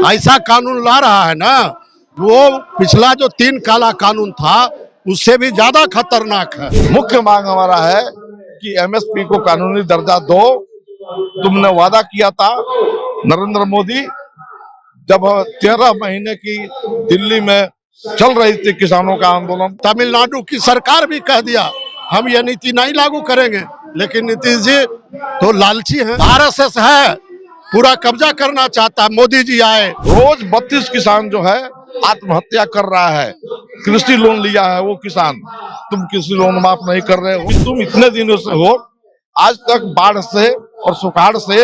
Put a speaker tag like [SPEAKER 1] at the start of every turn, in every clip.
[SPEAKER 1] ऐसा कानून ला रहा है ना, वो पिछला जो 3 काला कानून था उससे भी ज्यादा खतरनाक है।
[SPEAKER 2] मुख्य मांग हमारा है कि एमएसपी को कानूनी दर्जा दो। तुमने वादा किया था नरेंद्र मोदी, जब 13 महीने की दिल्ली में चल रही थी किसानों का आंदोलन,
[SPEAKER 1] तमिलनाडु की सरकार भी कह दिया हम ये नीति नहीं लागू करेंगे, लेकिन नीतीश जी तो लालची हैं। आरएसएस है, पूरा कब्जा करना चाहता है। मोदी जी आए,
[SPEAKER 2] रोज 32 किसान जो है आत्महत्या कर रहा है। कृषि लोन लिया है वो किसान, तुम कृषि लोन माफ नहीं कर रहे हो। तुम इतने दिनों से हो, आज तक बाढ़ से और सुखाड़ से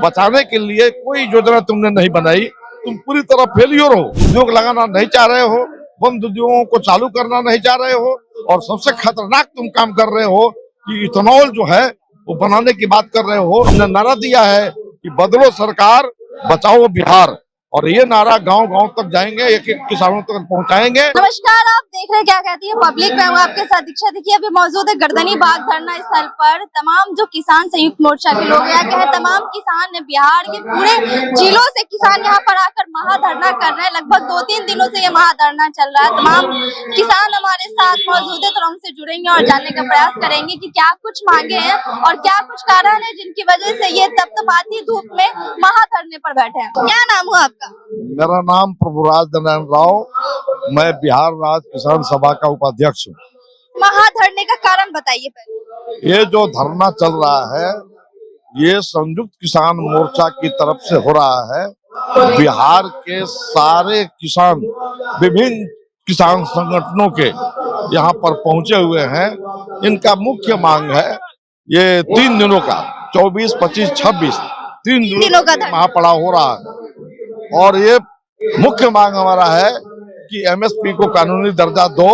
[SPEAKER 2] बचाने के लिए कोई योजना तुमने नहीं बनाई। तुम पूरी तरह फेलियर हो। उद्योग लगाना नहीं चाह रहे हो, बंद उद्योगों को चालू करना नहीं चाह रहे हो, और सबसे खतरनाक तुम काम कर रहे हो कि इथेनॉल जो है वो बनाने की बात कर रहे हो। हमने नारा दिया है कि बदलो सरकार, बचाओ बिहार, और ये नारा गांव-गांव तक जाएंगे, एक-एक किसानों तक पहुंचाएंगे।
[SPEAKER 3] नमस्कार, आप देख रहे हैं क्या कहती है पब्लिक। मैं हूं आपके साथ दीक्षा। देखिए अभी मौजूद है गर्दनी बाग धरना स्थल पर। तमाम जो किसान संयुक्त मोर्चा के लोग यहाँ के हैं, तमाम किसान ने बिहार के पूरे जिलों से किसान यहाँ पर आकर महाधरना कर रहे हैं। लगभग 2-3 दिनों से ये महाधरना चल रहा है। तमाम किसान हमारे साथ मौजूद है, तो हमसे जुड़ेंगे और जानने का प्रयास करेंगे कि क्या कुछ मांगे हैं और क्या कुछ कारण है जिनकी वजह से ये तपतपाती धूप में महाधरने पर बैठे हैं। क्या नाम हुआ आपका?
[SPEAKER 2] मेरा नाम प्रभुराज नारायण राव, मैं बिहार राज्य किसान सभा का उपाध्यक्ष हूँ।
[SPEAKER 3] महाधरने का कारण बताइए पहले।
[SPEAKER 2] ये जो धरना चल रहा है, ये संयुक्त किसान मोर्चा की तरफ से हो रहा है। बिहार के सारे किसान, विभिन्न किसान संगठनों के यहाँ पर पहुंचे हुए हैं। इनका मुख्य मांग है ये 3 दिनों का, 24, 25, 26 3 दिनों का महापड़ाव हो रहा है। और ये मुख्य मांग हमारा है कि एमएसपी को कानूनी दर्जा दो।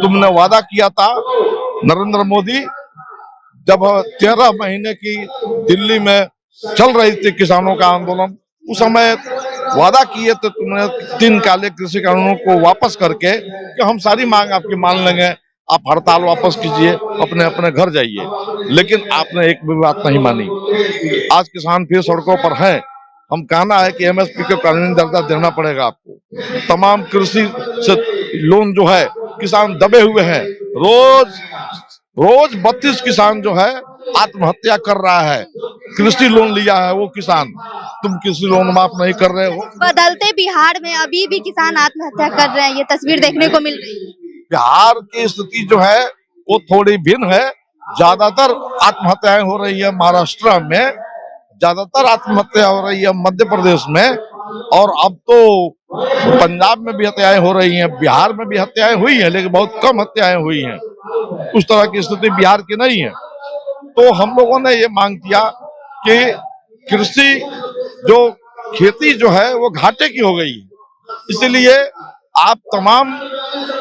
[SPEAKER 2] तुमने वादा किया था नरेंद्र मोदी, जब 13 महीने की दिल्ली में चल रही थी किसानों का आंदोलन, उस समय वादा किए तो तुमने 3 काले कृषि कानूनों को वापस करके कि हम सारी मांग आपकी मान लेंगे, आप हड़ताल वापस कीजिए, अपने अपने घर जाइए। लेकिन आपने एक भी बात नहीं मानी। आज किसान फिर सड़कों पर हैं। हम कहना है कि एमएसपी को कानूनी दर्जा देना पड़ेगा आपको। तमाम कृषि से लोन जो है, किसान दबे हुए हैं। रोज 32 किसान जो है आत्महत्या कर रहा है। कृषि लोन लिया है वो किसान, तुम कृषि लोन माफ नहीं कर रहे हो।
[SPEAKER 3] बदलते बिहार में अभी भी किसान आत्महत्या कर रहे हैं, ये तस्वीर देखने को मिल रही है।
[SPEAKER 2] बिहार की स्थिति जो है वो थोड़ी भिन्न है। ज्यादातर आत्महत्याएं हो रही है महाराष्ट्र में, ज्यादातर आत्महत्या हो रही है मध्य प्रदेश में, और अब तो पंजाब में भी हत्याएं हो रही हैं। बिहार में भी हत्याएं हुई हैं, लेकिन बहुत कम हत्याएं हुई हैं। उस तरह की स्थिति बिहार की नहीं है। तो हम लोगों ने ये मांग किया कि कृषि जो खेती जो है वो घाटे की हो गई है। इसलिए आप तमाम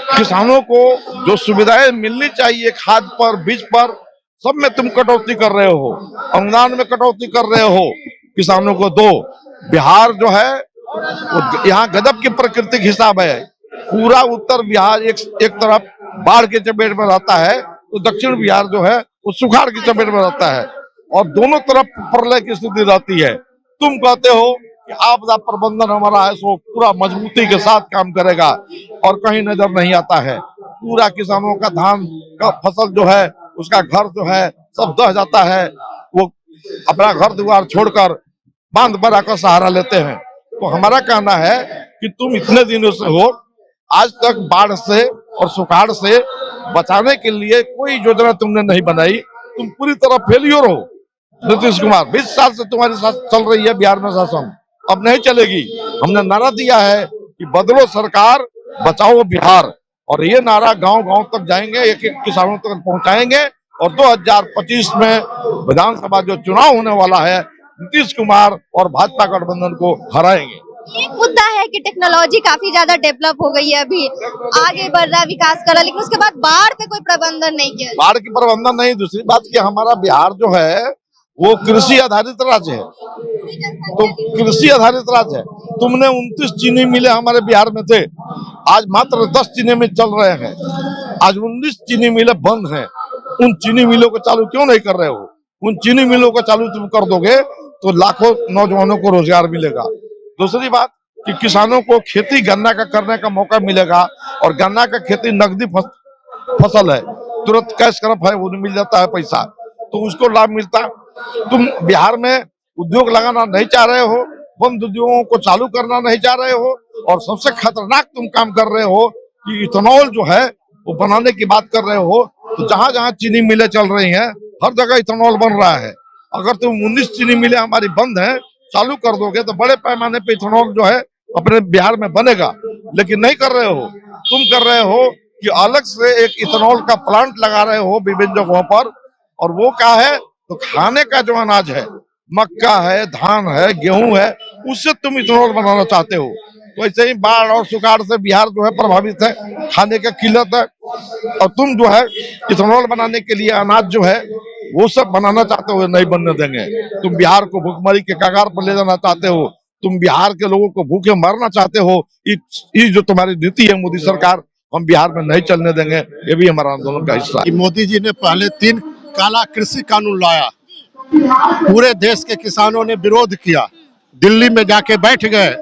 [SPEAKER 2] किसानों को जो सुविधाएं मिलनी चाहिए, खाद पर, बीज पर, सब में तुम कटौती कर रहे हो, अनुदान में कटौती कर रहे हो। किसानों को दो। बिहार जो है यहाँ गजब की प्राकृतिक हिसाब है। पूरा उत्तर बिहार एक तरफ बाढ़ के चपेट में रहता है, तो दक्षिण बिहार जो है वो सुखाड़ की चपेट में रहता है, और दोनों तरफ प्रलय की स्थिति रहती है। तुम कहते हो कि आपदा प्रबंधन हमारा है सो पूरा मजबूती के साथ काम करेगा, और कहीं नजर नहीं आता है। पूरा किसानों का धान का फसल जो है, उसका घर जो है सब दह जाता है। वो अपना घर द्वार छोड़कर बांध बनाकर सहारा लेते हैं। तो हमारा कहना है कि तुम इतने दिनों से हो, आज तक बाढ़ से और सुखाड़ से बचाने के लिए कोई योजना तुमने नहीं बनाई। तुम पूरी तरह फेलियर हो। नीतीश कुमार 20 साल से तुम्हारे साथ चल रही है बिहार में शासन, अब नहीं चलेगी। हमने नारा दिया है कि बदलो सरकार, बचाओ बिहार, और ये नारा गांव-गांव तक जाएंगे, एक-एक किसानों तक पहुंचाएंगे। और 2025 में विधानसभा जो चुनाव होने वाला है, नीतीश कुमार और भाजपा गठबंधन को हराएंगे।
[SPEAKER 3] एक मुद्दा है कि टेक्नोलॉजी काफी ज्यादा डेवलप हो गई है, अभी आगे बढ़ रहा है, विकास कर रहा है, लेकिन उसके बाद बाढ़ पे कोई प्रबंधन नहीं किया।
[SPEAKER 2] बाढ़ की प्रबंधन नहीं। दूसरी बात कि हमारा बिहार जो है वो कृषि आधारित राज्य है, तो कृषि आधारित राज्य है। तुमने 29 चीनी मिलें हमारे बिहार में थे, आज मात्र 10 चीनी मिल चल रहे हैं। आज 19 चीनी मिलें बंद हैं। उन चीनी मिलों को चालू क्यों नहीं कर रहे हो? उन चीनी मिलों को चालू तुम कर दोगे तो लाखों नौजवानों को रोजगार मिलेगा। दूसरी बात कि किसानों को खेती गन्ना का करने का मौका मिलेगा, और गन्ना का खेती नकदी फसल है, तुरंत कैश क्रॉप है, वो मिल जाता है पैसा, तो उसको लाभ मिलता। तुम बिहार में उद्योग लगाना नहीं चाह रहे हो, बंद उद्योगों को चालू करना नहीं चाह रहे हो, और सबसे खतरनाक तुम काम कर रहे हो कि इथेनॉल जो है वो बनाने की बात कर रहे हो। तो जहां जहां चीनी मिलें चल रही हैं, हर जगह इथेनॉल बन रहा है। अगर तुम 19 चीनी मिलें हमारी बंद हैं चालू कर दोगे तो बड़े पैमाने पे इथेनॉल जो है अपने बिहार में बनेगा, लेकिन नहीं कर रहे हो। तुम कर रहे हो कि अलग से एक इथेनॉल का प्लांट लगा रहे हो विभिन्न जगहों पर, और वो क्या है, तो खाने का जो अनाज है, मक्का है, धान है, गेहूं है, उससे तुम इथेनॉल बनाना चाहते हो। तो ऐसे ही बाढ़ और सुखाड़ से बिहार जो है प्रभावित है, खाने का किल्लत है, और तुम जो है इथेनॉल बनाने के लिए अनाज जो है वो सब बनाना चाहते हो, नहीं बनने देंगे। तुम बिहार को भूखमरी के कगार पर ले जाना चाहते हो, तुम बिहार के लोगों को भूखे मारना चाहते हो। ये जो तुम्हारी नीति है मोदी सरकार, हम बिहार में नहीं चलने देंगे, ये भी हमारा आंदोलन का हिस्सा है।
[SPEAKER 1] मोदी जी ने पहले 3 काला कृषि कानून लाया, पूरे देश के किसानों ने विरोध किया, दिल्ली में जाके बैठ गए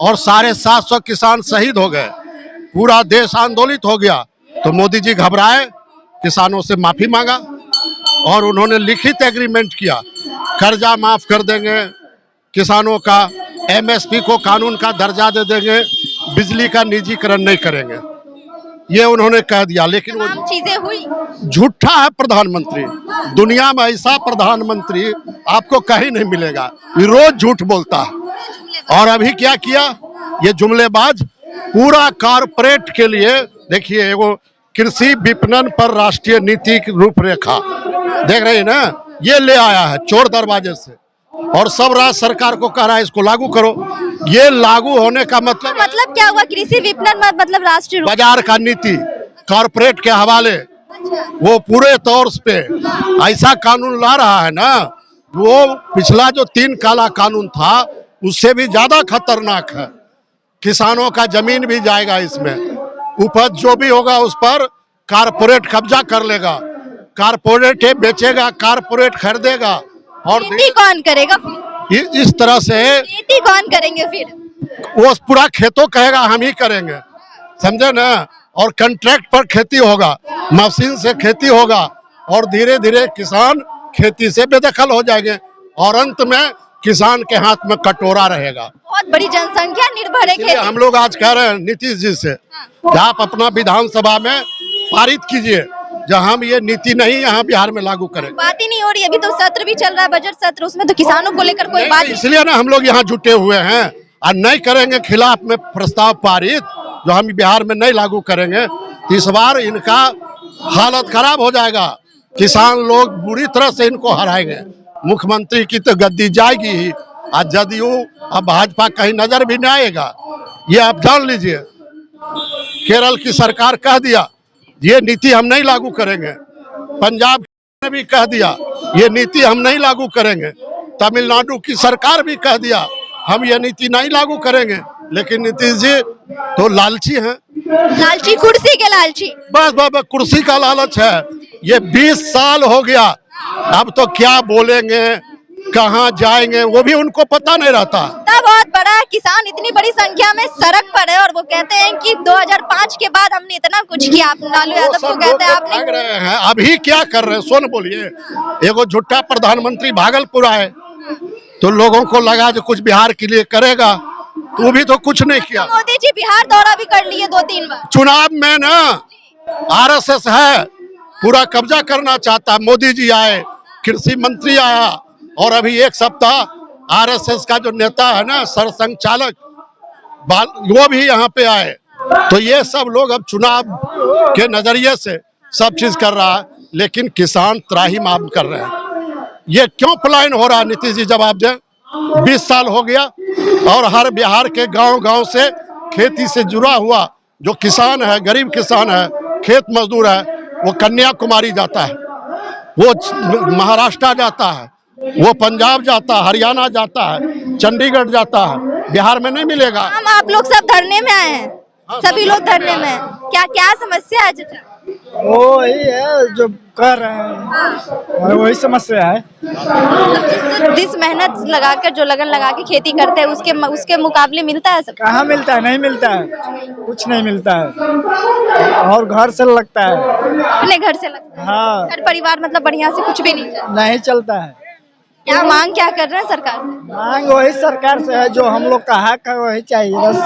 [SPEAKER 1] और 750 किसान शहीद हो गए, पूरा देश आंदोलित हो गया। तो मोदी जी घबराए, किसानों से माफी मांगा और उन्होंने लिखित एग्रीमेंट किया, कर्जा माफ कर देंगे, किसानों का एमएसपी को कानून का दर्जा दे देंगे, बिजली का निजीकरण नहीं करेंगे, ये उन्होंने कह दिया। लेकिन वो
[SPEAKER 3] चीजें हुई,
[SPEAKER 1] झूठा है प्रधानमंत्री। दुनिया में ऐसा प्रधानमंत्री आपको कहीं नहीं मिलेगा, ये रोज झूठ बोलता है। और अभी क्या किया, ये जुमलेबाज पूरा कारपोरेट के लिए, देखिए वो कृषि विपणन पर राष्ट्रीय नीति की रूपरेखा देख रहे हैं ना, ये ले आया है चोर दरवाजे से, और सब राज्य सरकार को कह रहा है इसको लागू करो। ये लागू होने का मतलब
[SPEAKER 3] क्या हुआ? कृषि विपणन मतलब राष्ट्रीय
[SPEAKER 1] बाजार का नीति कारपोरेट के हवाले, वो पूरे तौर पे ऐसा कानून ला रहा है ना, वो पिछला जो 3 काला कानून था उससे भी ज्यादा खतरनाक है। किसानों का जमीन भी जाएगा इसमें, उपज जो भी होगा उस पर कारपोरेट कब्जा कर लेगा, कारपोरेट बेचेगा, कारपोरेट खरीदेगा, और
[SPEAKER 3] खेती कौन करेगा?
[SPEAKER 1] इस तरह से
[SPEAKER 3] खेती कौन करेंगे फिर?
[SPEAKER 1] वो पूरा खेतों कहेगा हम ही करेंगे, समझे ना, और कॉन्ट्रैक्ट पर खेती होगा, मशीन से खेती होगा, और धीरे धीरे किसान खेती से बेदखल हो जाएंगे, और अंत में किसान के हाथ में कटोरा रहेगा।
[SPEAKER 3] बहुत बड़ी जनसंख्या निर्भर है खेती।
[SPEAKER 1] हम लोग आज कह रहे हैं नीतीश जी से, आप अपना विधानसभा में पारित कीजिए, जब हम ये नीति नहीं यहाँ बिहार में लागू करें।
[SPEAKER 3] बात ही नहीं हो रही, अभी तो सत्र भी चल रहा है, बजट सत्र, उसमें तो किसानों को लेकर कोई बात नहीं।
[SPEAKER 1] इसलिए ना हम लोग यहाँ जुटे हुए हैं, और नहीं करेंगे खिलाफ में प्रस्ताव पारित, जो हम बिहार में नहीं लागू करेंगे, इस बार इनका हालत खराब हो जाएगा, किसान लोग बुरी तरह से इनको हराएंगे। मुख्यमंत्री की तो गद्दी जाएगी ही, आज जदयू अब भाजपा कहीं नजर भी नहीं आएगा, ये आप जान लीजिए। केरल की सरकार कह दिया ये नीति हम नहीं लागू करेंगे, पंजाब ने भी कह दिया ये नीति हम नहीं लागू करेंगे, तमिलनाडु की सरकार भी कह दिया हम ये नीति नहीं लागू करेंगे। लेकिन नीतीश जी तो लालची हैं,
[SPEAKER 3] लालची, कुर्सी के लालची,
[SPEAKER 1] बस कुर्सी का लालच है। ये 20 साल हो गया, अब तो क्या बोलेंगे, कहाँ जाएंगे वो भी उनको पता नहीं रहता।
[SPEAKER 3] बहुत बड़ा किसान इतनी बड़ी संख्या में सड़क पर है, और वो कहते हैं कि 2005 के बाद हमने इतना कुछ किया। आप लालू यादव को कहते हैं आपने
[SPEAKER 1] रहे हैं, अभी क्या कर रहे हैं सोन बोलिए। एगो झूठा प्रधानमंत्री भागलपुर आए तो लोगों को लगा जो कुछ बिहार के लिए करेगा, तो भी तो कुछ नहीं किया।
[SPEAKER 3] मोदी जी बिहार दौरा भी कर लिए 2-3 बार।
[SPEAKER 1] चुनाव में ना आरएसएस है, पूरा कब्जा करना चाहता। मोदी जी आए, कृषि मंत्री आया, और अभी 1 सप्ताह आरएसएस का जो नेता है ना सरसंघचालक, वो भी यहाँ पे आए। तो ये सब लोग अब चुनाव के नजरिए से सब चीज कर रहा है, लेकिन किसान त्राहिमाम कर रहे हैं। ये क्यों पलायन हो रहा है? नीतीश जी जवाब दें। 20 साल हो गया और हर बिहार के गांव-गांव से खेती से जुड़ा हुआ जो किसान है, गरीब किसान है, खेत मजदूर है, वो कन्याकुमारी जाता है, वो महाराष्ट्र जाता है, वो पंजाब जाता है, हरियाणा जाता है, चंडीगढ़ जाता है, बिहार में नहीं मिलेगा।
[SPEAKER 3] हम आप लोग सब धरने में आए हैं, सभी लोग धरने में। क्या क्या समस्या है?
[SPEAKER 4] वो वही है जो कर रहे हैं, और वही समस्या है।
[SPEAKER 3] जिस मेहनत लगाकर जो लगन लगा के खेती करते हैं उसके मुकाबले मिलता है सब?
[SPEAKER 4] कहाँ मिलता है, नहीं मिलता है, कुछ नहीं मिलता है, और घर से लगता है।
[SPEAKER 3] अपने घर से लगता है?
[SPEAKER 4] हाँ,
[SPEAKER 3] घर परिवार मतलब बढ़िया से कुछ भी नहीं चलता?
[SPEAKER 4] नहीं चलता है।
[SPEAKER 3] क्या मांग क्या कर रहे हैं सरकार से?
[SPEAKER 4] मांग वही सरकार से है, जो हम लोग का हक है वही चाहिए बस।